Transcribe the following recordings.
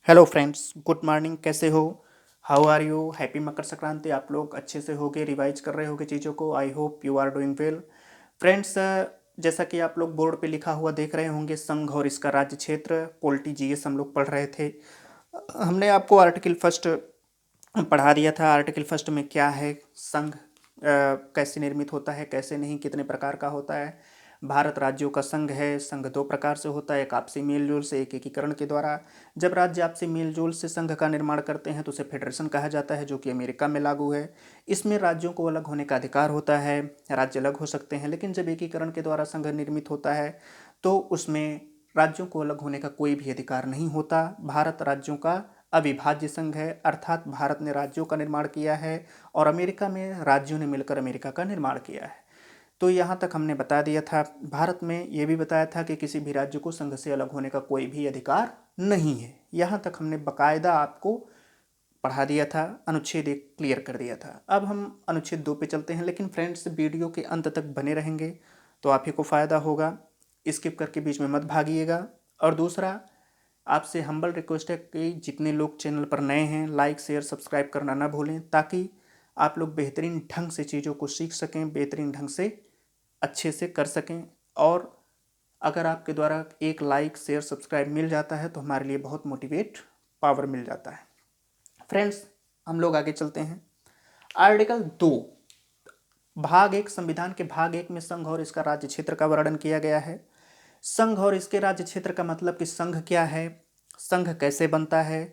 Hello friends, good morning. कैसे हो? How are you? Happy Makar Sankranti. आप लोग अच्छे से होगे, रिवाइज कर रहे होगे चीज़ों को। I hope you are doing well. Friends, जैसा कि आप लोग बोर्ड पे लिखा हुआ देख रहे होंगे, संघ और इसका राज्य क्षेत्र, पॉलिटी जीएस हम लोग पढ़ रहे थे। हमने आपको आर्टिकल फर्स्ट पढ़ा दिया था। आर्टिकल फर्स्ट में क्या है, संघ कैसे निर्मित होता है, कैसे नहीं, कितने प्रकार का होता है। भारत राज्यों का संघ है। संघ दो प्रकार से होता है, एक आपसी मेलजोल से, एक एकीकरण के द्वारा। जब राज्य आपसी मेलजोल से संघ का निर्माण करते हैं तो उसे फेडरेशन कहा जाता है, जो कि अमेरिका में लागू है। इसमें राज्यों को अलग होने का अधिकार होता है, राज्य अलग हो सकते हैं। लेकिन जब एकीकरण के द्वारा संघ निर्मित होता है तो उसमें राज्यों को अलग होने का कोई भी अधिकार नहीं होता। भारत राज्यों का अविभाज्य संघ है, अर्थात भारत ने राज्यों का निर्माण किया है और अमेरिका में राज्यों ने मिलकर अमेरिका का निर्माण किया है। तो यहाँ तक हमने बता दिया था। भारत में ये भी बताया था कि किसी भी राज्य को संघ से अलग होने का कोई भी अधिकार नहीं है। यहाँ तक हमने बकायदा आपको पढ़ा दिया था, अनुच्छेद 1 क्लियर कर दिया था। अब हम अनुच्छेद 2 पे चलते हैं। लेकिन फ्रेंड्स, वीडियो के अंत तक बने रहेंगे तो आप ही को फ़ायदा होगा। स्किप करके बीच में मत भागिएगा। और दूसरा, आपसे हम्बल रिक्वेस्ट है कि जितने लोग चैनल पर नए हैं, लाइक शेयर सब्सक्राइब करना ना भूलें, ताकि आप लोग बेहतरीन ढंग से चीज़ों को सीख सकें, बेहतरीन ढंग से अच्छे से कर सकें। और अगर आपके द्वारा एक लाइक शेयर सब्सक्राइब मिल जाता है तो हमारे लिए बहुत मोटिवेट पावर मिल जाता है। फ्रेंड्स, हम लोग आगे चलते हैं। आर्टिकल 2 भाग 1, संविधान के भाग 1 में संघ और इसका राज्य क्षेत्र का वर्णन किया गया है। संघ और इसके राज्य क्षेत्र का मतलब कि संघ क्या है, संघ कैसे बनता है,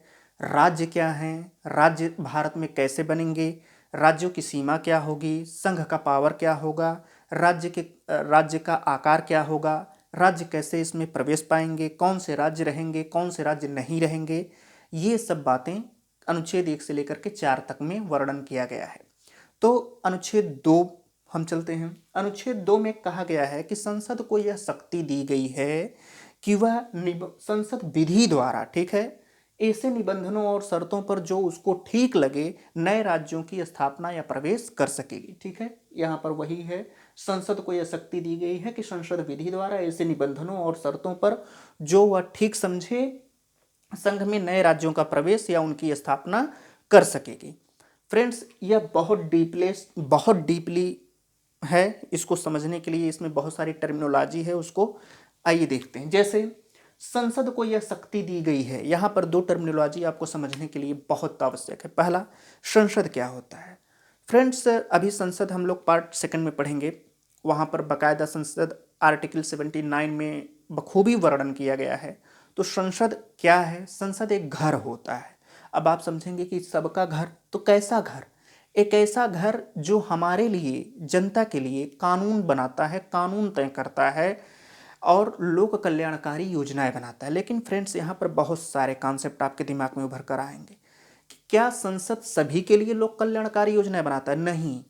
राज्य क्या है, राज्य भारत में कैसे बनेंगे, राज्यों की सीमा क्या होगी, संघ का पावर क्या होगा, राज्य का आकार क्या होगा, राज्य कैसे इसमें प्रवेश पाएंगे, कौन से राज्य रहेंगे, कौन से राज्य नहीं रहेंगे, ये सब बातें अनुच्छेद 1 से लेकर के 4 तक में वर्णन किया गया है। तो अनुच्छेद 2 हम चलते हैं। अनुच्छेद 2 में कहा गया है कि संसद को यह शक्ति दी गई है कि वह संसद विधि द्वारा, ठीक है, ऐसे निबंधनों और शर्तों पर जो उसको ठीक लगे नए राज्यों की स्थापना या प्रवेश कर सकेगी। ठीक है, यहाँ पर वही है, संसद को यह शक्ति दी गई है कि संसद विधि द्वारा ऐसे निबंधनों और शर्तों पर जो वह ठीक समझे संघ में नए राज्यों का प्रवेश या उनकी स्थापना कर सकेगी। फ्रेंड्स, यह बहुत डीपली है। इसको समझने के लिए इसमें बहुत सारी टर्मिनोलॉजी है, उसको आइए देखते हैं। जैसे संसद को यह शक्ति दी गई है, यहाँ पर दो टर्मिनोलॉजी आपको समझने के लिए बहुत आवश्यक है। पहला, संसद क्या होता है। फ्रेंड्स, अभी संसद हम लोग पार्ट 2 में पढ़ेंगे, वहाँ पर बाकायदा संसद आर्टिकल 79 में बखूबी वर्णन किया गया है। तो संसद क्या है? संसद एक घर होता है। अब आप समझेंगे कि सबका घर, तो कैसा घर? एक ऐसा घर जो हमारे लिए, जनता के लिए कानून बनाता है, कानून तय करता है और लोक कल्याणकारी योजनाएं बनाता है। लेकिन फ्रेंड्स, यहाँ पर बहुत सारे कॉन्सेप्ट आपके दिमाग में उभर कर आएंगे कि क्या संसद सभी के लिए लोक कल्याणकारी योजनाएं बनाता है? नहीं।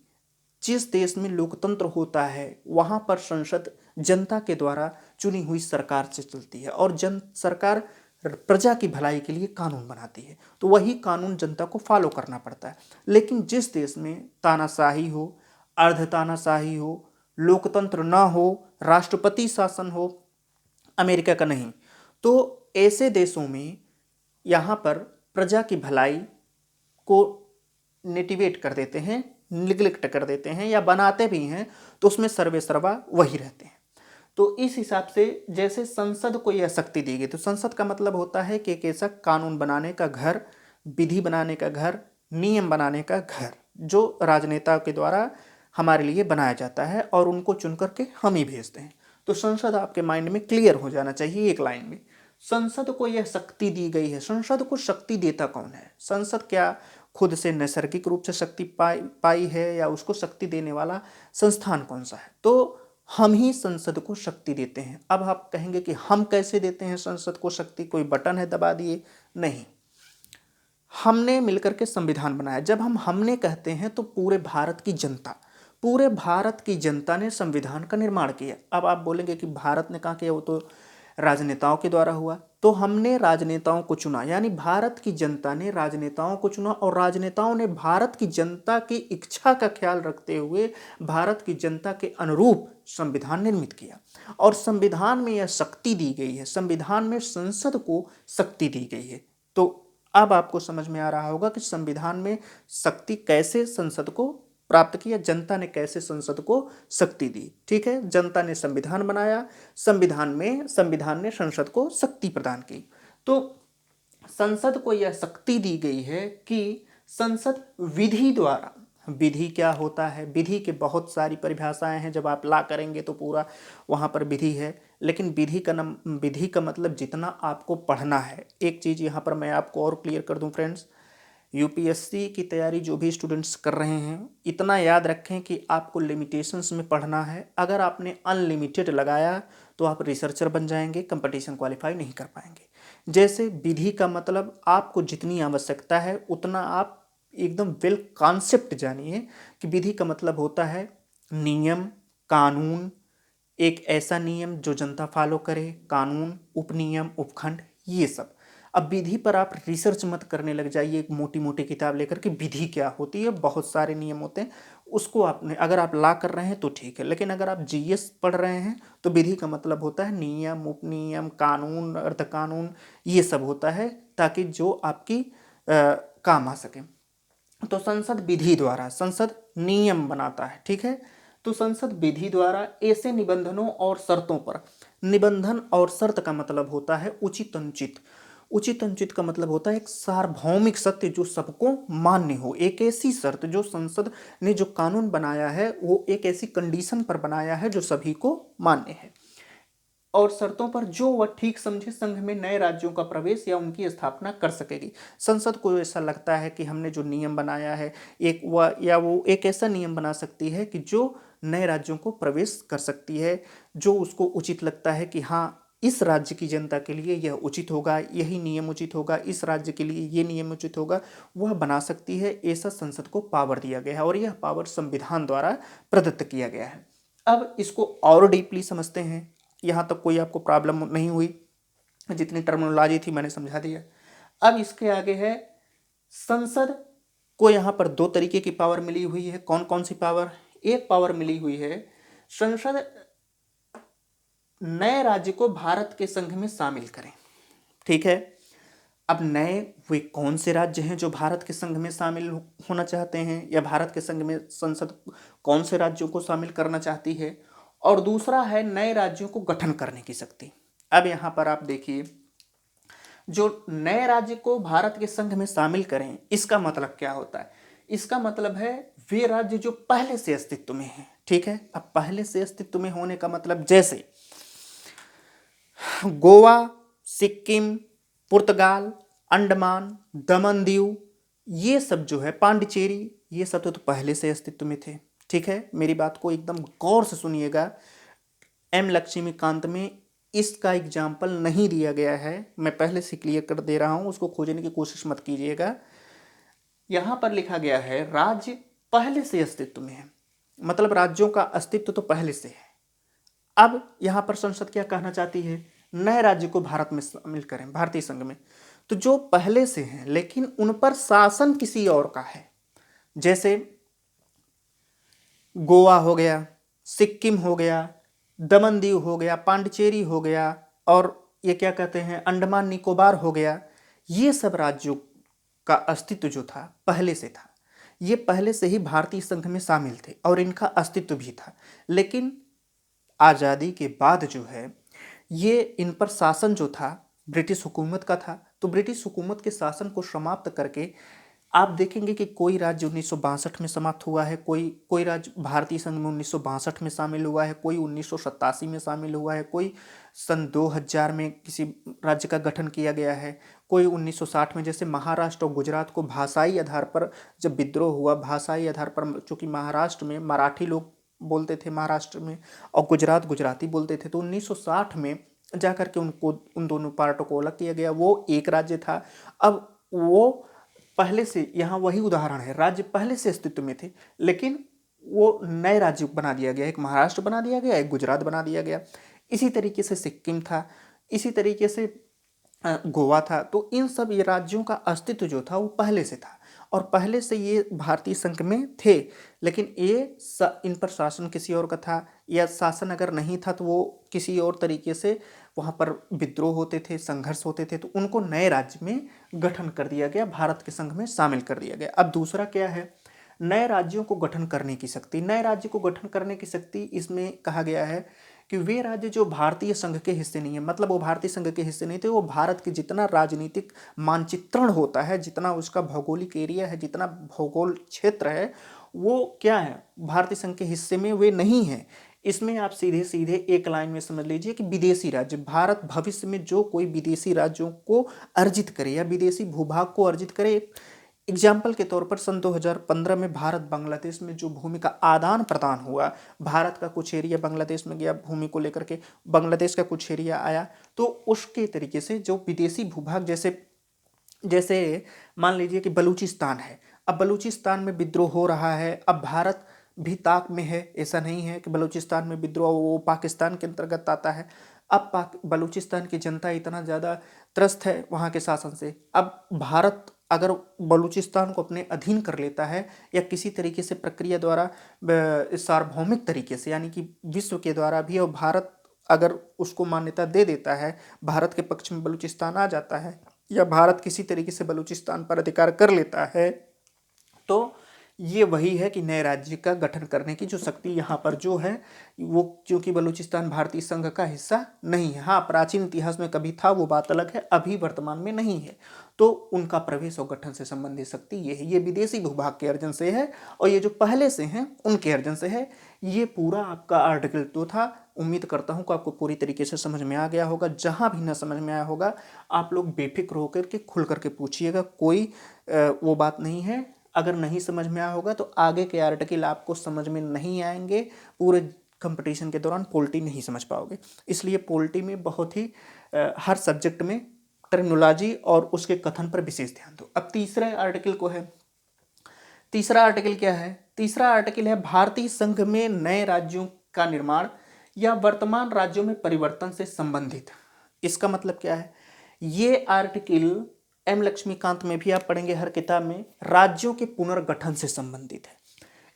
जिस देश में लोकतंत्र होता है वहां पर संसद जनता के द्वारा चुनी हुई सरकार से चलती है और जन सरकार प्रजा की भलाई के लिए कानून बनाती है, तो वही कानून जनता को फॉलो करना पड़ता है। लेकिन जिस देश में तानाशाही हो, अर्ध तानाशाही हो, लोकतंत्र ना हो, राष्ट्रपति शासन हो, अमेरिका का नहीं, तो ऐसे देशों में यहाँ पर प्रजा की भलाई को नेटिवेट कर देते हैं, निग्लेक्ट कर देते हैं, या बनाते भी हैं तो उसमें सर्वे सर्वा वही रहते हैं। तो इस हिसाब से जैसे संसद को यह शक्ति दी गई, तो संसद का मतलब होता है कि एक ऐसा कानून बनाने का घर, विधि बनाने का घर, नियम बनाने का घर, जो राजनेताओं के द्वारा हमारे लिए बनाया जाता है और उनको चुन करके हम ही भेजते हैं। तो संसद आपके माइंड में क्लियर हो जाना चाहिए एक लाइन में। संसद को यह शक्ति दी गई है। संसद को शक्ति देता कौन है? संसद क्या खुद से नैसर्गिक रूप से शक्ति पाई है, या उसको शक्ति देने वाला संस्थान कौन सा है? तो हम ही संसद को शक्ति देते हैं। अब आप कहेंगे कि हम कैसे देते हैं संसद को शक्ति? कोई बटन है दबा दिए? नहीं, हमने मिलकर के संविधान बनाया। जब हम हमने कहते हैं तो पूरे भारत की जनता, पूरे भारत की जनता ने संविधान का निर्माण किया। अब आप बोलेंगे कि भारत ने कहाँ किया? वो तो राजनेताओं के द्वारा हुआ। तो हमने राजनेताओं को चुना, यानी भारत की जनता ने राजनेताओं को चुना और राजनेताओं ने भारत की जनता की इच्छा का ख्याल रखते हुए भारत की जनता के अनुरूप संविधान निर्मित किया। और संविधान में यह शक्ति दी गई है, संविधान में संसद को शक्ति दी गई है। तो अब आपको समझ में आ रहा होगा कि संविधान में शक्ति कैसे संसद को प्राप्त किया, जनता ने कैसे संसद को शक्ति दी। ठीक है, जनता ने संविधान बनाया, संविधान ने संसद को शक्ति प्रदान की। तो संसद को यह शक्ति दी गई है कि संसद विधि द्वारा, विधि क्या होता है, विधि के बहुत सारी परिभाषाएं हैं, जब आप ला करेंगे तो पूरा वहाँ पर विधि है, लेकिन विधि का मतलब जितना आपको पढ़ना है। एक चीज़ यहाँ पर मैं आपको और क्लियर कर दूँ फ्रेंड्स, यूपीएससी की तैयारी जो भी स्टूडेंट्स कर रहे हैं, इतना याद रखें कि आपको लिमिटेशंस में पढ़ना है। अगर आपने अनलिमिटेड लगाया तो आप रिसर्चर बन जाएंगे, कंपटीशन क्वालिफाई नहीं कर पाएंगे। जैसे विधि का मतलब आपको जितनी आवश्यकता है उतना आप एकदम वेल कॉन्सेप्ट जानिए कि विधि का मतलब होता है नियम, कानून, एक ऐसा नियम जो जनता फॉलो करे, कानून, उपनियम, उपखंड, ये सब। अब विधि पर आप रिसर्च मत करने लग जाइए एक मोटी मोटी किताब लेकर के विधि क्या होती है, बहुत सारे नियम होते हैं, उसको आपने अगर आप ला कर रहे हैं तो ठीक है, लेकिन अगर आप जीएस पढ़ रहे हैं तो विधि का मतलब होता है नियम, उपनियम, कानून, अर्ध कानून, ये सब होता है, ताकि जो आपकी काम आ सके। तो संसद विधि द्वारा, संसद नियम बनाता है। ठीक है, तो संसद विधि द्वारा ऐसे निबंधनों और शर्तों पर, निबंधन और शर्त का मतलब होता है उचित अनुचित, उचित अनुचित का मतलब होता है एक सार्वभौमिक सत्य जो सबको मान्य हो, एक ऐसी शर्त जो संसद ने जो कानून बनाया है वो एक ऐसी कंडीशन पर बनाया है जो सभी को मान्य है, और शर्तों पर जो वह ठीक समझे संघ में नए राज्यों का प्रवेश या उनकी स्थापना कर सकेगी। संसद को ऐसा लगता है कि हमने जो नियम बनाया है वो एक ऐसा नियम बना सकती है कि जो नए राज्यों को प्रवेश कर सकती है, जो उसको उचित लगता है कि हाँ इस राज्य की जनता के लिए यह उचित होगा, यही नियम उचित होगा, इस राज्य के लिए ये नियम उचित होगा, वह बना सकती है। ऐसा संसद को पावर दिया गया है और यह पावर संविधान द्वारा प्रदत्त किया गया है। अब इसको और डीपली समझते हैं, यहाँ तक कोई आपको प्रॉब्लम नहीं हुई, जितनी टर्मिनोलॉजी थी मैंने समझा दिया। अब इसके आगे है संसद को यहाँ पर दो तरीके की पावर मिली हुई है। कौन कौन सी पावर? एक पावर मिली हुई है संसद नए राज्य को भारत के संघ में शामिल करें। ठीक है, अब नए वे कौन से राज्य हैं जो भारत के संघ में शामिल होना चाहते हैं, या भारत के संघ में संसद कौन से राज्यों को शामिल करना चाहती है, और दूसरा है नए राज्यों को गठन करने की शक्ति। अब यहां पर आप देखिए, जो नए राज्य को भारत के संघ में शामिल करें, इसका मतलब क्या होता है? इसका मतलब है वे राज्य जो पहले से अस्तित्व में हैं। ठीक है, अब पहले से अस्तित्व में होने का मतलब जैसे गोवा, सिक्किम, पुर्तगाल, अंडमान, दमन दीव, ये सब जो है, पांडिचेरी, ये सब तो पहले से अस्तित्व में थे। ठीक है, मेरी बात को एकदम गौर से सुनिएगा। एम लक्ष्मीकांत में इसका एग्जाम्पल नहीं दिया गया है, मैं पहले से क्लियर कर दे रहा हूं, उसको खोजने की कोशिश मत कीजिएगा। यहां पर लिखा गया है राज्य पहले से अस्तित्व में है, मतलब राज्यों का अस्तित्व तो पहले से है। अब यहां पर संसद क्या कहना चाहती है? नए राज्य को भारत में शामिल करें, भारतीय संघ में। तो जो पहले से हैं लेकिन उन पर शासन किसी और का है, जैसे गोवा हो गया, सिक्किम हो गया, दमन दीव हो गया, पांडिचेरी हो गया, और ये क्या कहते हैं, अंडमान निकोबार हो गया, ये सब राज्यों का अस्तित्व जो था पहले से था। ये पहले से ही भारतीय संघ में शामिल थे और इनका अस्तित्व भी था, लेकिन आज़ादी के बाद जो है ये इन पर शासन जो था ब्रिटिश हुकूमत का था। तो ब्रिटिश हुकूमत के शासन को समाप्त करके आप देखेंगे कि कोई राज्य 1962 में समाप्त हुआ है, कोई राज्य भारतीय संघ में 1962 में शामिल हुआ है, कोई 1987 में शामिल हुआ है, कोई सन 2000 में किसी राज्य का गठन किया गया है, कोई 1960 में। जैसे महाराष्ट्र और गुजरात को भाषाई आधार पर जब विद्रोह हुआ, भाषाई आधार पर, चूंकि महाराष्ट्र में मराठी लोग बोलते थे महाराष्ट्र में और गुजरात गुजराती बोलते थे, तो 1960 में जाकर के उनको उन दोनों पार्टों को अलग किया गया, वो एक राज्य था। अब वो पहले से, यहाँ वही उदाहरण है, राज्य पहले से अस्तित्व में थे लेकिन वो नए राज्य बना दिया गया, एक महाराष्ट्र बना दिया गया, एक गुजरात बना दिया गया। इसी तरीके से सिक्किम था, इसी तरीके से गोवा था। तो इन सब ये राज्यों का अस्तित्व जो था वो पहले से था और पहले से ये भारतीय संघ में थे, लेकिन इन पर शासन किसी और का था, या शासन अगर नहीं था तो वो किसी और तरीके से वहाँ पर विद्रोह होते थे, संघर्ष होते थे, तो उनको नए राज्य में गठन कर दिया गया, भारत के संघ में शामिल कर दिया गया। अब दूसरा क्या है, नए राज्यों को गठन करने की शक्ति। नए राज्य को गठन करने की शक्ति, इसमें कहा गया है कि वे राज्य जो भारतीय संघ के हिस्से नहीं है, मतलब वो भारतीय संघ के हिस्से नहीं थे, वो भारत के जितना राजनीतिक मानचित्रण होता है, जितना उसका भौगोलिक एरिया है, जितना भौगोल क्षेत्र है, वो क्या है, भारतीय संघ के हिस्से में वे नहीं है। इसमें आप सीधे सीधे एक लाइन में समझ लीजिए कि विदेशी राज्य, भारत भविष्य में जो कोई विदेशी राज्यों को अर्जित करे या विदेशी भूभाग को अर्जित करे। एग्जाम्पल के तौर पर सन 2015 में भारत बांग्लादेश में जो भूमि का आदान प्रदान हुआ, भारत का कुछ एरिया बांग्लादेश में गया भूमि को लेकर के, बांग्लादेश का कुछ एरिया आया, तो उसके तरीके से जो विदेशी भूभाग, जैसे जैसे मान लीजिए कि बलूचिस्तान है, अब बलूचिस्तान में विद्रोह हो रहा है, अब भारत भी ताक में है, ऐसा नहीं है कि बलूचिस्तान में विद्रोह वो पाकिस्तान के अंतर्गत आता है। अब बलूचिस्तान की जनता इतना ज़्यादा त्रस्त है वहाँ के शासन से, अब भारत अगर बलूचिस्तान को अपने अधीन कर लेता है या किसी तरीके से प्रक्रिया द्वारा सार्वभौमिक तरीके से, यानी कि विश्व के द्वारा भी, और भारत अगर उसको मान्यता दे देता है, भारत के पक्ष में बलूचिस्तान आ जाता है, या भारत किसी तरीके से बलूचिस्तान पर अधिकार कर लेता है, तो ये वही है कि नए राज्य का गठन करने की जो शक्ति यहाँ पर जो है वो, क्योंकि बलूचिस्तान भारतीय संघ का हिस्सा नहीं है, हाँ प्राचीन इतिहास में कभी था वो बात अलग है, अभी वर्तमान में नहीं है, तो उनका प्रवेश और गठन से संबंधित शक्ति ये है। ये विदेशी भूभाग के अर्जन से है, और ये जो पहले से हैं उनके अर्जन से है। ये पूरा आपका आर्टिकल 2 था। उम्मीद करता हूँ कि आपको पूरी तरीके से समझ में आ गया होगा। जहाँ भी ना समझ में आया होगा आप लोग बेफिक्र होकर के खुल करके पूछिएगा, कोई वो बात नहीं है। अगर नहीं समझ में आया होगा तो आगे के आर्टिकल आपको समझ में नहीं आएंगे, पूरे कंपटीशन के दौरान पोल्टी नहीं समझ पाओगे। इसलिए पोल्टी में बहुत ही हर सब्जेक्ट में टर्मिनोलॉजी और उसके कथन पर विशेष ध्यान दो। अब तीसरे आर्टिकल को है, तीसरा आर्टिकल क्या है, तीसरा आर्टिकल है भारतीय संघ में नए राज्यों का निर्माण या वर्तमान राज्यों में परिवर्तन से संबंधित। इसका मतलब क्या है, ये आर्टिकल एम लक्ष्मीकांत में भी आप पढ़ेंगे हर किताब में, राज्यों के पुनर्गठन से संबंधित है।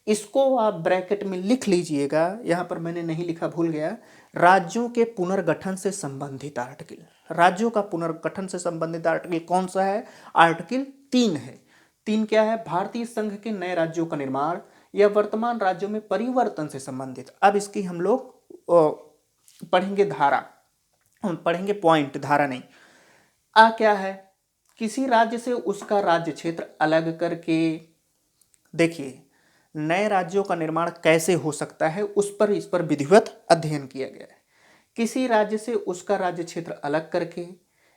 इसको आप ब्रैकेट में लिख लीजिएगा, यहां पर मैंने नहीं लिखा, भूल गया, राज्यों के पुनर्गठन से संबंधित आर्टिकल। राज्यों का पुनर्गठन से संबंधित आर्टिकल कौन सा है, आर्टिकल 3 है। 3 क्या है, भारतीय संघ के नए राज्यों का निर्माण या वर्तमान राज्यों में परिवर्तन से संबंधित। अब इसकी हम लोग पढ़ेंगे धारा, हम पढ़ेंगे पॉइंट, धारा नहीं। क्या है, किसी राज्य से उसका राज्य क्षेत्र अलग करके, देखिए नए राज्यों का निर्माण कैसे हो सकता है इस पर विधिवत अध्ययन किया गया है। किसी राज्य से उसका राज्य क्षेत्र अलग करके,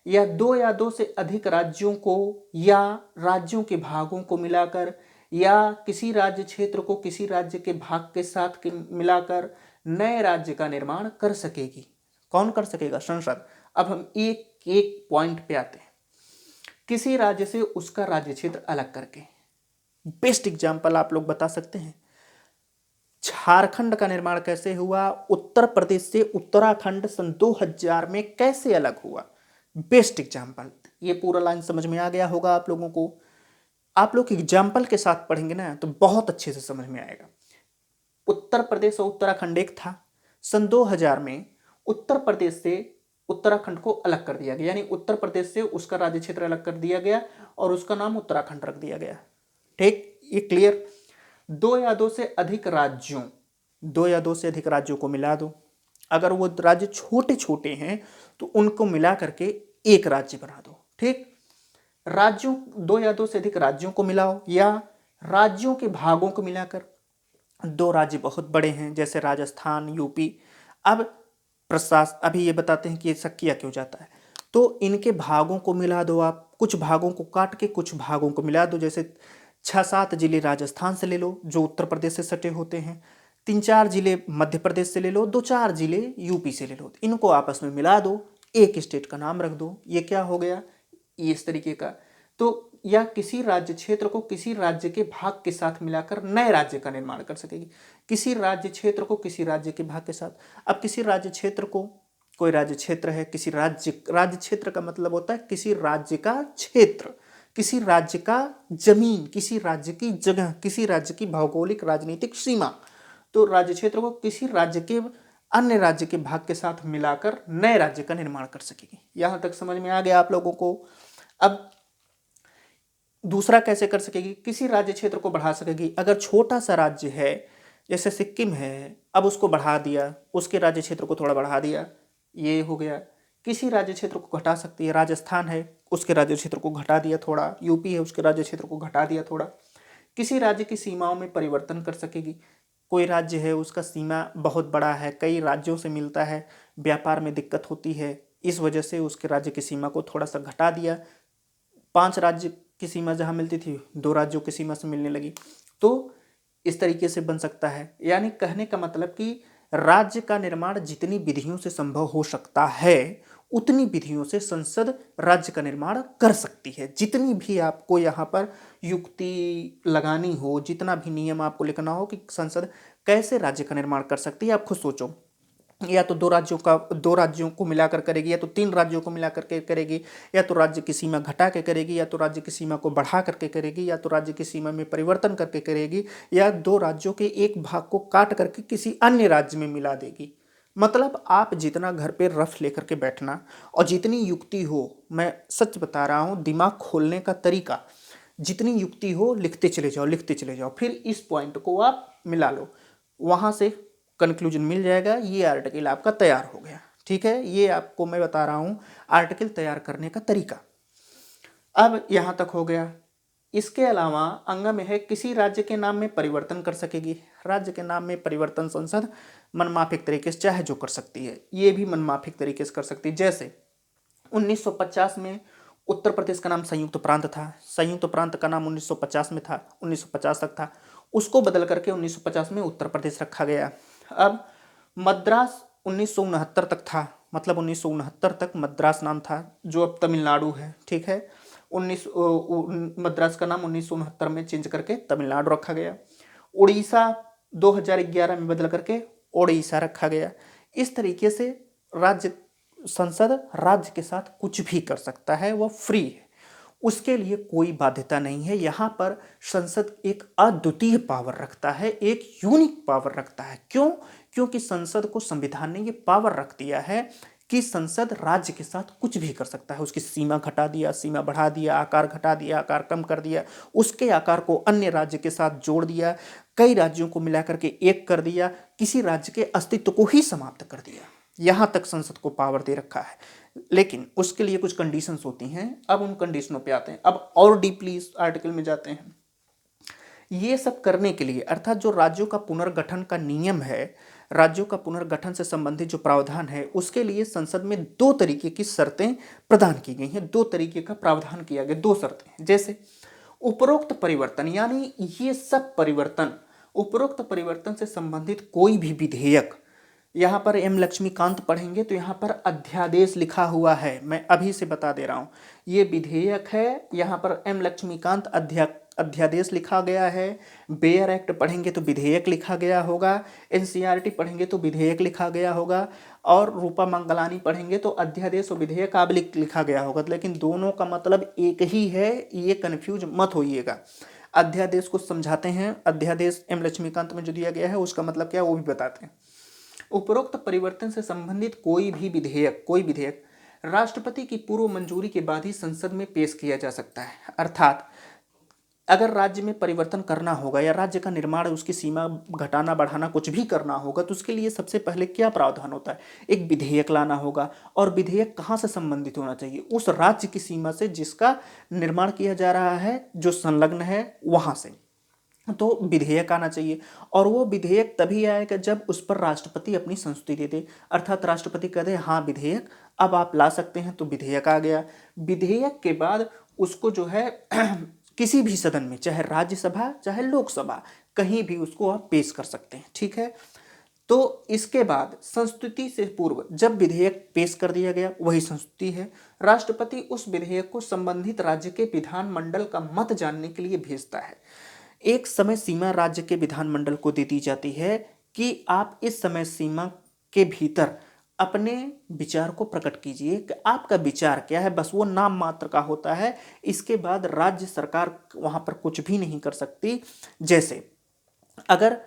या दो से अधिक राज्यों को या राज्यों के भागों को मिलाकर, या किसी राज्य क्षेत्र को किसी राज्य के भाग के साथ मिलाकर नए राज्य का निर्माण कर सकेगी। कौन कर सकेगा, संसद। अब हम एक एक पॉइंट पे आते हैं। किसी राज्य से उसका राज्य क्षेत्र अलग करके, बेस्ट एग्जांपल आप लोग बता सकते हैं, झारखंड का निर्माण कैसे हुआ, उत्तर प्रदेश से उत्तराखंड सन 2000 में कैसे अलग हुआ, बेस्ट एग्जांपल। ये पूरा लाइन समझ में आ गया होगा आप लोगों को। आप लोग एग्जांपल के साथ पढ़ेंगे ना तो बहुत अच्छे से समझ में आएगा। उत्तर प्रदेश और उत्तराखंड एक था, सन 2000 में उत्तर प्रदेश से उत्तराखंड को अलग कर दिया गया, यानी उत्तर प्रदेश से उसका राज्य क्षेत्र अलग कर दिया गया और उसका नाम उत्तराखंड रख दिया गया। ठीक, ये क्लियर। दो या दो से अधिक राज्यों को मिला दो। अगर वो राज्य छोटे छोटे हैं तो उनको मिला करके एक राज्य बना दो। ठीक, राज्यों, दो या दो से अधिक राज्यों को मिलाओ, या राज्यों के भागों को मिलाकर, दो राज्य बहुत बड़े हैं जैसे राजस्थान, यूपी। अब अभी ये बताते हैं कि ऐसा किया क्यों जाता है, तो इनके भागों को मिला दो आप, कुछ भागों को काट के कुछ भागों को मिला दो। जैसे 6-7 जिले राजस्थान से ले लो जो उत्तर प्रदेश से सटे होते हैं, 3-4 जिले मध्य प्रदेश से ले लो, 2-4 जिले यूपी से ले लो, इनको आपस में मिला दो, एक स्टेट का नाम रख दो। ये क्या हो गया, ये इस तरीके का। तो या किसी राज्य क्षेत्र को किसी राज्य के भाग के साथ मिलाकर नए राज्य का निर्माण कर सकेगी। किसी राज्य क्षेत्र को किसी राज्य के भाग के साथ। अब किसी राज्य क्षेत्र को, कोई राज्य क्षेत्र है, किसी राज्य क्षेत्र का मतलब होता है किसी राज्य का क्षेत्र, किसी राज्य का जमीन, किसी राज्य की जगह, किसी राज्य की भौगोलिक राजनीतिक सीमा। तो राज्य क्षेत्र को किसी राज्य के अन्य राज्य के भाग के साथ मिलाकर नए राज्य का निर्माण कर सकेगी। यहां तक समझ में आ गया आप लोगों को। अब दूसरा कैसे कर सकेगी, किसी राज्य क्षेत्र को बढ़ा सकेगी। अगर छोटा सा राज्य है जैसे सिक्किम है, अब उसको बढ़ा दिया, उसके राज्य क्षेत्र को थोड़ा बढ़ा दिया, ये हो गया। किसी राज्य क्षेत्र को घटा सकती है, राजस्थान है उसके राज्य क्षेत्र को घटा दिया थोड़ा, यूपी है उसके राज्य क्षेत्र को घटा दिया थोड़ा। किसी राज्य की सीमाओं में परिवर्तन कर सकेगी। कोई राज्य है उसका सीमा बहुत बड़ा है, कई राज्यों से मिलता है, व्यापार में दिक्कत होती है, इस वजह से उसके राज्य की सीमा को थोड़ा सा घटा दिया। 5 राज्य की सीमा जहाँ मिलती थी 2 राज्यों की सीमा से मिलने लगी। तो इस तरीके से बन सकता है। यानी कहने का मतलब कि राज्य का निर्माण जितनी विधियों से संभव हो सकता है उतनी विधियों से संसद राज्य का निर्माण कर सकती है। जितनी भी आपको यहाँ पर युक्ति लगानी हो, जितना भी नियम आपको लिखना हो कि संसद कैसे राज्य का निर्माण कर सकती है, आप खुद सोचो। या तो 2 राज्यों को मिलाकर करेगी, या तो 3 राज्यों को मिलाकर के करेगी, या तो राज्य की सीमा घटा के करेगी, या तो राज्य की सीमा को बढ़ा करके करेगी, या तो राज्य की सीमा में परिवर्तन करके करेगी, या 2 राज्यों के एक भाग को काट करके किसी अन्य राज्य में मिला देगी। मतलब आप जितना घर पे रफ लेकर के बैठना और जितनी युक्ति हो, मैं सच बता रहा हूँ, दिमाग खोलने का तरीका जितनी युक्ति हो लिखते चले जाओ, लिखते चले जाओ, फिर इस पॉइंट को आप मिला लो, वहां से कंक्लूजन मिल जाएगा। ये आर्टिकल आपका तैयार हो गया। ठीक है, ये आपको मैं बता रहा हूं आर्टिकल तैयार करने का तरीका। अब यहां तक हो गया। इसके अलावा अंग में है किसी राज्य के नाम में परिवर्तन कर सकेगी। राज्य के नाम में परिवर्तन संसद मनमाफिक तरीके से चाहे जो कर सकती है, ये भी मनमाफिक तरीके से कर सकती है। जैसे 1950 में उत्तर प्रदेश का नाम संयुक्त प्रांत था, संयुक्त प्रांत का नाम 1950 में था, 1950 तक था, उसको बदल करके 1950 में उत्तर प्रदेश रखा गया। अब मद्रास 1969 तक था, मतलब 1969 तक मद्रास नाम था, जो अब तमिलनाडु है। ठीक है, 19 मद्रास का नाम 1969 में चेंज करके तमिलनाडु रखा गया। उड़ीसा 2011 में बदल करके ओडिशा रखा गया। इस तरीके से राज्य संसद राज्य के साथ कुछ भी कर सकता है, वह फ्री है, उसके लिए कोई बाध्यता नहीं है। यहाँ पर संसद एक अद्वितीय पावर रखता है, एक यूनिक पावर रखता है। क्यों? क्योंकि संसद को संविधान ने ये पावर रख दिया है कि संसद राज्य के साथ कुछ भी कर सकता है। उसकी सीमा घटा दिया, सीमा बढ़ा दिया, आकार घटा दिया, आकार कम कर दिया, उसके आकार को अन्य राज्य के साथ जोड़ दिया, कई राज्यों को मिलाकर के एक कर दिया, किसी राज्य के अस्तित्व को ही समाप्त कर दिया। यहां तक संसद को पावर दे रखा है, लेकिन उसके लिए कुछ कंडीशंस होती हैं। अब उन कंडीशनों पे आते हैं, अब और डीपली इस आर्टिकल में जाते हैं। ये सब करने के लिए, अर्थात जो राज्यों का पुनर्गठन का नियम है, राज्यों का पुनर्गठन से संबंधित जो प्रावधान है, उसके लिए संसद में 2 तरीके की शर्तें प्रदान की गई हैं, 2 तरीके का प्रावधान किया गया, 2 शर्तें। जैसे उपरोक्त परिवर्तन, यानी ये सब परिवर्तन, उपरोक्त परिवर्तन से संबंधित कोई भी विधेयक, यहाँ पर एम लक्ष्मीकांत पढ़ेंगे तो यहाँ पर अध्यादेश लिखा हुआ है, मैं अभी से बता दे रहा हूँ, ये विधेयक है, यहाँ पर एम लक्ष्मीकांत अध्यादेश लिखा गया है। बेयर एक्ट पढ़ेंगे तो विधेयक लिखा गया होगा, एनसीईआरटी पढ़ेंगे तो विधेयक लिखा गया होगा, और रूपा मंगलानी पढ़ेंगे तो अध्यादेश और विधेयक आप लिखा गया होगा। लेकिन दोनों का मतलब एक ही है, ये कन्फ्यूज मत होइएगा। अध्यादेश को समझाते हैं, अध्यादेश एम लक्ष्मीकांत में जो दिया गया है उसका मतलब क्या है वो भी बताते हैं। उपरोक्त परिवर्तन से संबंधित कोई विधेयक राष्ट्रपति की पूर्व मंजूरी के बाद ही संसद में पेश किया जा सकता है। अर्थात अगर राज्य में परिवर्तन करना होगा या राज्य का निर्माण, उसकी सीमा घटाना बढ़ाना कुछ भी करना होगा, तो उसके लिए सबसे पहले क्या प्रावधान होता है, एक विधेयक लाना होगा। और विधेयक कहाँ से संबंधित होना चाहिए, उस राज्य की सीमा से जिसका निर्माण किया जा रहा है, जो संलग्न है वहां से, तो विधेयक आना चाहिए। और वो विधेयक तभी आएगा जब उस पर राष्ट्रपति अपनी संस्तुति दे दे, अर्थात राष्ट्रपति कह दे हाँ विधेयक अब आप ला सकते हैं, तो विधेयक आ गया। विधेयक के बाद उसको जो है किसी भी सदन में, चाहे राज्यसभा चाहे लोकसभा, कहीं भी उसको आप पेश कर सकते हैं। ठीक है, तो इसके बाद संस्तुति से पूर्व जब विधेयक पेश कर दिया गया, वही संस्तुति है। राष्ट्रपति उस विधेयक को संबंधित राज्य के विधानमंडल का मत जानने के लिए भेजता है। एक समय सीमा राज्य के विधानमंडल को दे दी जाती है कि आप इस समय सीमा के भीतर अपने विचार को प्रकट कीजिए कि आपका विचार क्या है, बस वो नाम मात्र का होता है। इसके बाद राज्य सरकार वहां पर कुछ भी नहीं कर सकती। जैसे अगर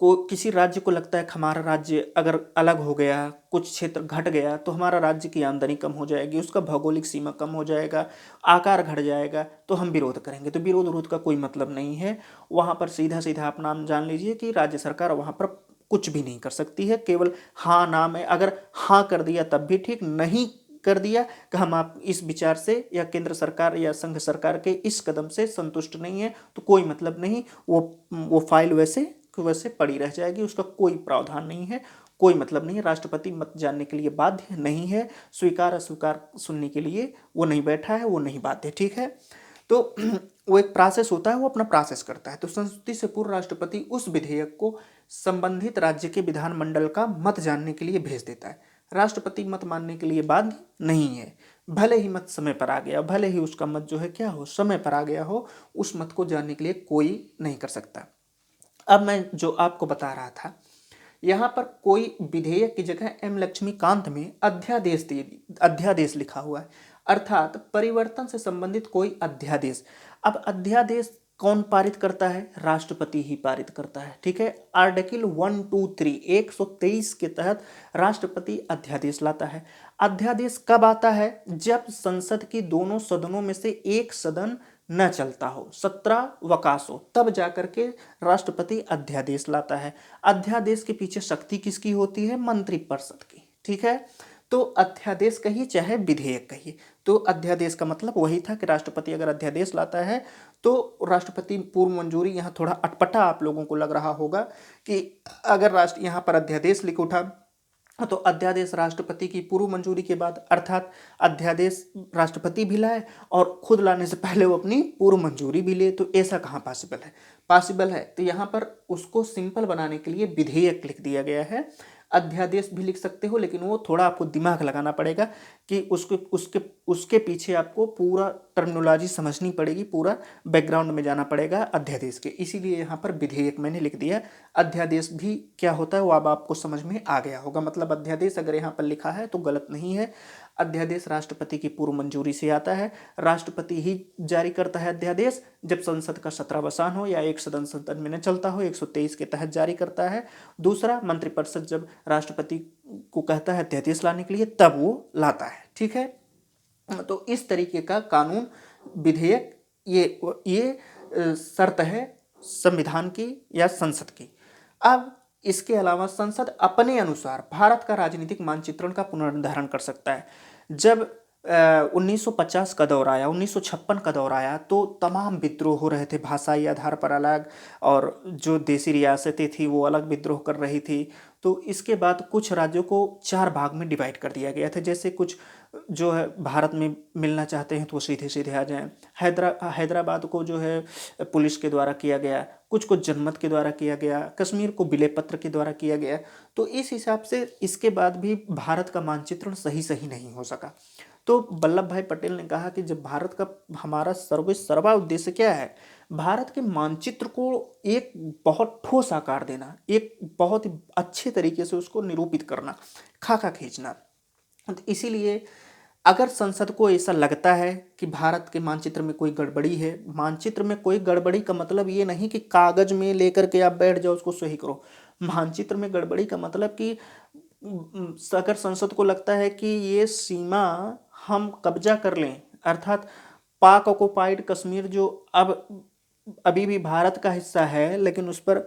को किसी राज्य को लगता है कि हमारा राज्य अगर अलग हो गया, कुछ क्षेत्र घट गया, तो हमारा राज्य की आमदनी कम हो जाएगी, उसका भौगोलिक सीमा कम हो जाएगा, आकार घट जाएगा, तो हम विरोध करेंगे। तो विरोध का कोई मतलब नहीं है। वहाँ पर सीधा सीधा आप नाम जान लीजिए कि राज्य सरकार वहाँ पर कुछ भी नहीं कर सकती है, केवल हाँ नाम है। अगर हाँ कर दिया तब भी ठीक, नहीं कर दिया कि हम आप इस विचार से या केंद्र सरकार या संघ सरकार के इस कदम से संतुष्ट नहीं है, तो कोई मतलब नहीं, वो फाइल वैसे वैसे पड़ी रह जाएगी, उसका कोई प्रावधान नहीं है, कोई मतलब नहीं है। राष्ट्रपति मत जानने के लिए बाध्य नहीं है, स्वीकार अस्वीकार सुनने के लिए वो नहीं बैठा है, वो नहीं बाध्य, ठीक है। तो वो एक प्रोसेस होता है, वो अपना प्रोसेस करता है। तो संस्तुति से पूर्व राष्ट्रपति उस विधेयक को संबंधित राज्य के विधानमंडल का मत जानने के लिए भेज देता है। राष्ट्रपति मत मानने के लिए बाध्य नहीं है। भले ही मत समय पर आ गया, भले ही उसका मत जो है क्या हो, समय पर आ गया हो, उस मत को जानने के लिए कोई नहीं कर सकता। अब मैं जो आपको बता रहा था, यहाँ पर कोई विधेयक की जगह एम लक्ष्मीकांत में अध्यादेश लिखा हुआ है, अर्थात परिवर्तन से संबंधित कोई अध्यादेश। अब अध्यादेश कौन पारित करता है? राष्ट्रपति ही पारित करता है, ठीक है। आर्टिकल 123 के तहत राष्ट्रपति अध्यादेश लाता है। अध्यादेश कब आता है? जब संसद की दोनों सदनों में से एक सदन न चलता हो, 17 वकास हो, तब जाकर के राष्ट्रपति अध्यादेश लाता है। अध्यादेश के पीछे शक्ति किसकी होती है? मंत्रिपरिषद की, ठीक है। तो अध्यादेश कहिए चाहे विधेयक कहिए, तो अध्यादेश का मतलब वही था कि राष्ट्रपति अगर अध्यादेश लाता है तो राष्ट्रपति पूर्व मंजूरी। यहाँ थोड़ा अटपटा आप लोगों को लग रहा होगा कि अगर राष्ट्र यहाँ पर अध्यादेश लिख उठा तो अध्यादेश राष्ट्रपति की पूर्व मंजूरी के बाद, अर्थात अध्यादेश राष्ट्रपति भी लाए और खुद लाने से पहले वो अपनी पूर्व मंजूरी भी ले, तो ऐसा कहाँ पॉसिबल है? पॉसिबल है। तो यहाँ पर उसको सिंपल बनाने के लिए विधेयक लिख दिया गया है। अध्यादेश भी लिख सकते हो, लेकिन वो थोड़ा आपको दिमाग लगाना पड़ेगा कि उसके उसके उसके पीछे आपको पूरा टर्मिनोलॉजी समझनी पड़ेगी, पूरा बैकग्राउंड में जाना पड़ेगा अध्यादेश के, इसीलिए यहाँ पर विधेयक मैंने लिख दिया। अध्यादेश भी क्या होता है वो अब आपको समझ में आ गया होगा। मतलब अध्यादेश अगर यहाँ पर लिखा है तो गलत नहीं है। अध्यादेश राष्ट्रपति की पूर्व मंजूरी से आता है, राष्ट्रपति ही जारी करता है अध्यादेश। जब संसद का 17वां हो या एक सदन सदन में न चलता हो, 123 के तहत जारी करता है। दूसरा, मंत्रिपरिषद जब राष्ट्रपति को कहता है अध्यादेश लाने के लिए, तब वो लाता है, ठीक है। तो इस तरीके का कानून विधेयक ये शर्त है संविधान की या संसद की। अब इसके अलावा संसद अपने अनुसार भारत का राजनीतिक मानचित्रण का पुनर्निर्धारण कर सकता है। जब 1950 का दौर आया, 1956 का दौर आया, तो तमाम विद्रोह हो रहे थे, भाषाई आधार पर अलग, और जो देसी रियासतें थी वो अलग विद्रोह कर रही थी। तो इसके बाद कुछ राज्यों को 4 भाग में डिवाइड कर दिया गया था। जैसे कुछ जो है भारत में मिलना चाहते हैं तो वो सीधे सीधे आ जाएं। हैदराबाद को जो है पुलिस के द्वारा किया गया, कुछ को जनमत के द्वारा किया गया, कश्मीर को विलय पत्र के द्वारा किया गया। तो इस हिसाब से इसके बाद भी भारत का मानचित्रण सही नहीं हो सका। तो वल्लभ भाई पटेल ने कहा कि जब भारत का हमारा सर्वा उद्देश्य क्या है? भारत के मानचित्र को एक बहुत ठोस आकार देना, एक बहुत ही अच्छे तरीके से उसको निरूपित करना, खाका खींचना। तो इसीलिए अगर संसद को ऐसा लगता है कि भारत के मानचित्र में कोई गड़बड़ी है, मानचित्र में कोई गड़बड़ी का मतलब ये नहीं कि कागज में लेकर के आप बैठ जाओ उसको सही करो। मानचित्र में गड़बड़ी का मतलब कि अगर संसद को लगता है कि ये सीमा हम कब्जा कर लें, अर्थात पाक ऑक्युपाइड कश्मीर जो अब अभी भी भारत का हिस्सा है, लेकिन उस पर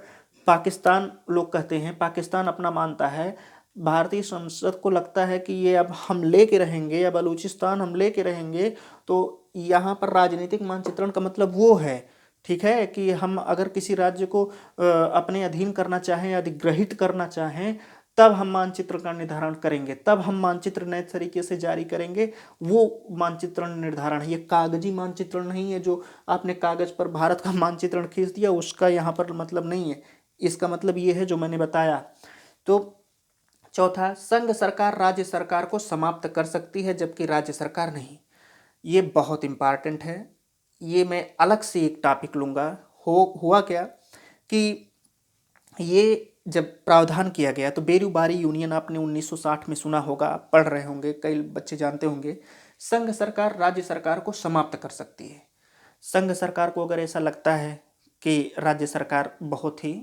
पाकिस्तान लोग कहते हैं, पाकिस्तान अपना मानता है। भारतीय संसद को लगता है कि ये अब हम लेके रहेंगे, या बलूचिस्तान हम लेके रहेंगे, तो यहाँ पर राजनीतिक मानचित्रण का मतलब वो है, ठीक है, कि हम अगर किसी राज्य को अपने अधीन करना चाहें, अधिग्रहित करना चाहें, तब हम मानचित्र का निर्धारण करेंगे, तब हम मानचित्र नए तरीके से जारी करेंगे। वो मानचित्रण निर्धारण है, ये कागजी मानचित्रण नहीं है जो आपने कागज पर भारत का मानचित्रण खींच दिया, उसका यहाँ पर मतलब नहीं है। इसका मतलब ये है जो मैंने बताया। तो चौथा, संघ सरकार राज्य सरकार को समाप्त कर सकती है जबकि राज्य सरकार नहीं। ये बहुत इंपॉर्टेंट है, ये मैं अलग से एक टॉपिक लूँगा। हुआ क्या कि ये जब प्रावधान किया गया तो बेरूबारी यूनियन आपने 1960 में सुना होगा, पढ़ रहे होंगे, कई बच्चे जानते होंगे। संघ सरकार राज्य सरकार को समाप्त कर सकती है। संघ सरकार को अगर ऐसा लगता है कि राज्य सरकार बहुत ही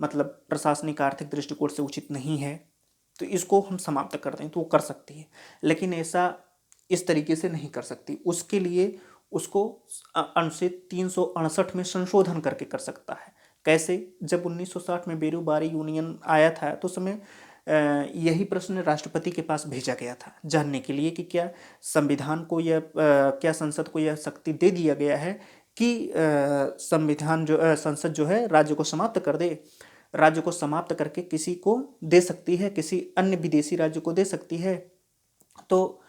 मतलब प्रशासनिक आर्थिक दृष्टिकोण से उचित नहीं है, तो इसको हम समाप्त कर दें तो वो कर सकती है। लेकिन ऐसा इस तरीके से नहीं कर सकती, उसके लिए उसको अनुच्छेद 368 में संशोधन करके कर सकता है। कैसे? जब 1960 में बेरोबारी यूनियन आया था तो उस समय यही प्रश्न राष्ट्रपति के पास भेजा गया था जानने के लिए कि क्या संविधान को यह क्या संसद को यह शक्ति दे दिया गया है कि संविधान जो संसद जो है राज्य को समाप्त कर दे, राज्य को समाप्त करके किसी को दे सकती है, किसी अन्य विदेशी राज्य को दे सकती है। तो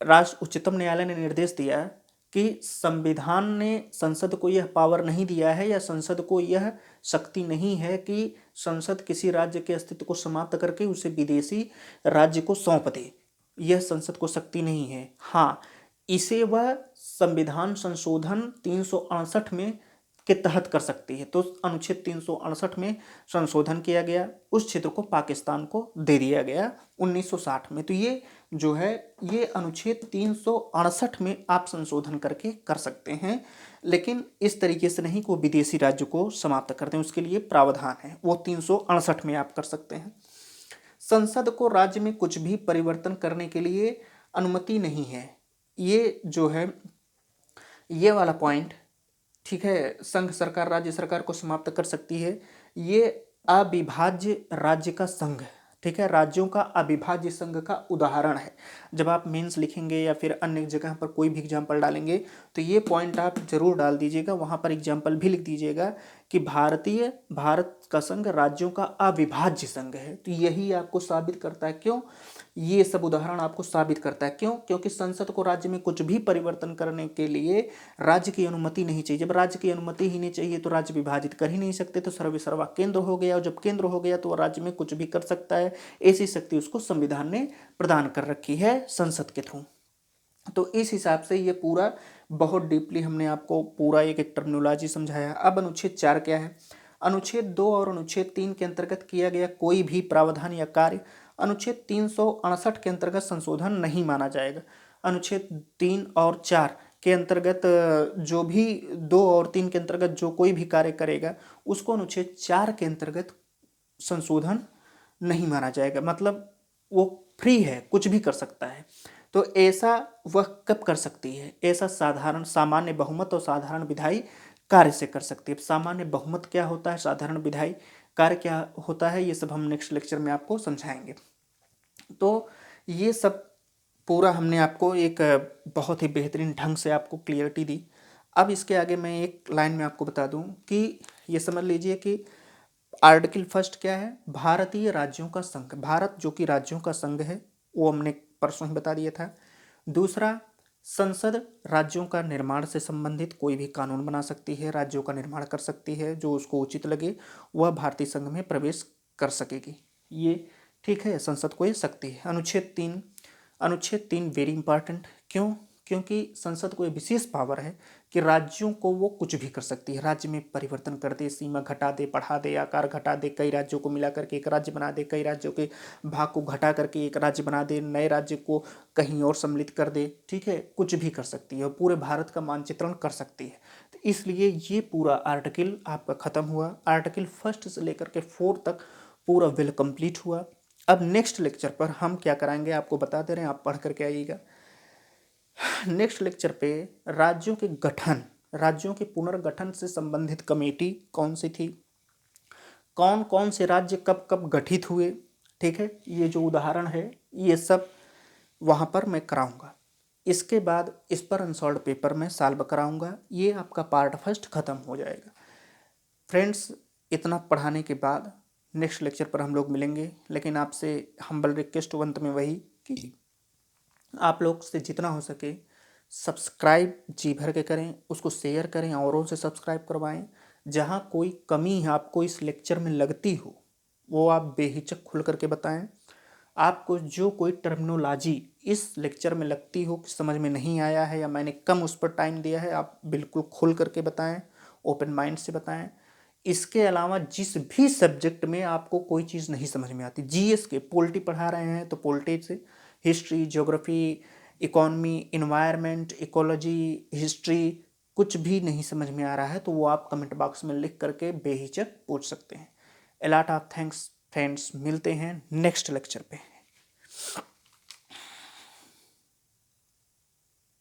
राष्ट्र उच्चतम न्यायालय ने निर्देश दिया कि संविधान ने संसद को यह पावर नहीं दिया है या संसद को यह शक्ति नहीं है कि संसद किसी राज्य के अस्तित्व को समाप्त करके उसे विदेशी राज्य को सौंप दे, यह संसद को शक्ति नहीं है। हाँ, इसे वह संविधान संशोधन 368 में के तहत कर सकती है। तो अनुच्छेद 368 में संशोधन किया गया, उस क्षेत्र को पाकिस्तान को दे दिया गया 1960 में। तो ये जो है ये अनुच्छेद 368 में आप संशोधन करके कर सकते हैं, लेकिन इस तरीके से नहीं कि वो विदेशी राज्य को समाप्त कर दें, उसके लिए प्रावधान है, वो 368 में आप कर सकते हैं। संसद को राज्य में कुछ भी परिवर्तन करने के लिए अनुमति नहीं है। ये जो है ये वाला पॉइंट, ठीक है, संघ सरकार राज्य सरकार को समाप्त कर सकती है। ये अविभाज्य राज्य का संघ, ठीक है, राज्यों का अविभाज्य संघ का उदाहरण है। जब आप मेंस लिखेंगे या फिर अन्य जगह पर कोई भी एग्जाम्पल डालेंगे तो ये पॉइंट आप जरूर डाल दीजिएगा, वहाँ पर एग्जाम्पल भी लिख दीजिएगा कि भारत का संघ राज्यों का अविभाज्य संघ है। तो यही आपको साबित करता है, क्यों, ये सब उदाहरण आपको साबित करता है, क्यों, क्योंकि संसद को राज्य में कुछ भी परिवर्तन करने के लिए राज्य की अनुमति नहीं चाहिए। जब राज्य की अनुमति ही नहीं चाहिए तो राज्य विभाजित कर ही नहीं सकते, तो सर्वेसर्वा केंद्र हो गया, और जब केंद्र हो गया तो राज्य में कुछ भी कर सकता है। ऐसी शक्ति उसको संविधान ने प्रदान कर रखी है संसद के थ्रू। तो इस हिसाब से ये पूरा बहुत डीपली हमने आपको पूरा एक टर्मिनोलॉजी समझाया। अब अनुच्छेद 4 क्या है? अनुच्छेद 2 और अनुच्छेद 3 के अंतर्गत किया गया कोई भी प्रावधान या कार्य अनुच्छेद 368 के अंतर्गत संशोधन नहीं माना जाएगा। अनुच्छेद 3 और 4 के अंतर्गत जो भी 2 और 3 के अंतर्गत जो कोई भी कार्य करेगा उसको अनुच्छेद 4 के अंतर्गत संशोधन नहीं माना जाएगा, मतलब वो फ्री है, कुछ भी कर सकता है। तो ऐसा वह कब कर सकती है? ऐसा सामान्य बहुमत और साधारण विधायी कार्य से कर सकती है। सामान्य बहुमत क्या होता है, साधारण विधायी कार्य क्या होता है, ये सब हम नेक्स्ट लेक्चर में आपको समझाएंगे। तो ये सब पूरा हमने आपको एक बहुत ही बेहतरीन ढंग से आपको क्लियरिटी दी। अब इसके आगे मैं एक लाइन में आपको बता दूं कि ये समझ लीजिए कि आर्टिकल फर्स्ट क्या है? भारतीय राज्यों का संघ, भारत जो कि राज्यों का संघ है, वो हमने परसों ही बता दिया था। दूसरा, संसद राज्यों का निर्माण से संबंधित कोई भी कानून बना सकती है, राज्यों का निर्माण कर सकती है, जो उसको उचित लगे वह भारतीय संघ में प्रवेश कर सकेगी। ये ठीक है, संसद को ये शक्ति है। अनुच्छेद 3 वेरी इंपॉर्टेंट, क्यों? क्योंकि संसद को ये विशेष पावर है कि राज्यों को वो कुछ भी कर सकती है, राज्य में परिवर्तन कर दे, सीमा घटा दे, बढ़ा दे, आकार घटा दे, कई राज्यों को मिला करके एक राज्य बना दे, कई राज्यों के भाग को घटा करके एक राज्य बना दे, नए राज्य को कहीं और सम्मिलित कर दे, ठीक है, कुछ भी कर सकती है और पूरे भारत का मानचित्रण कर सकती है। तो इसलिए ये पूरा आर्टिकल आपका खत्म हुआ। आर्टिकल फर्स्ट से लेकर के 4 तक पूरा वेल कंप्लीट हुआ। अब नेक्स्ट लेक्चर पर हम क्या कराएंगे आपको बता दे रहे हैं, आप पढ़ करके आइएगा। नेक्स्ट लेक्चर पे राज्यों के गठन, राज्यों के पुनर्गठन से संबंधित कमेटी कौन सी थी, कौन कौन से राज्य कब कब गठित हुए, ठीक है, ये जो उदाहरण है ये सब वहाँ पर मैं कराऊंगा। इसके बाद इस पर अनसॉल्व पेपर में सॉल्व कराऊंगा। ये आपका पार्ट फर्स्ट खत्म हो जाएगा। फ्रेंड्स, इतना पढ़ाने के बाद नेक्स्ट लेक्चर पर हम लोग मिलेंगे, लेकिन आपसे हम्बल रिक्वेस्ट अंत में वही कि आप लोग से जितना हो सके सब्सक्राइब जी भर के करें, उसको शेयर करें, औरों से सब्सक्राइब करवाएं। जहाँ कोई कमी आपको इस लेक्चर में लगती हो वो आप बेहिचक खुल करके बताएं। आपको जो कोई टर्मिनोलॉजी इस लेक्चर में लगती हो कि समझ में नहीं आया है या मैंने कम उस पर टाइम दिया है, आप बिल्कुल खुल करके बताएं, ओपन माइंड से बताएं। इसके अलावा जिस भी सब्जेक्ट में आपको कोई चीज़ नहीं समझ में आती, जीएस के पॉलिटी पढ़ा रहे हैं तो पॉलिटी से, history, geography, economy, environment, ecology, history, कुछ भी नहीं समझ में आ रहा है तो वो आप कमेंट बॉक्स में लिख करके बेहिचक पूछ सकते हैं। A lot of thanks friends, मिलते हैं नेक्स्ट लेक्चर पे।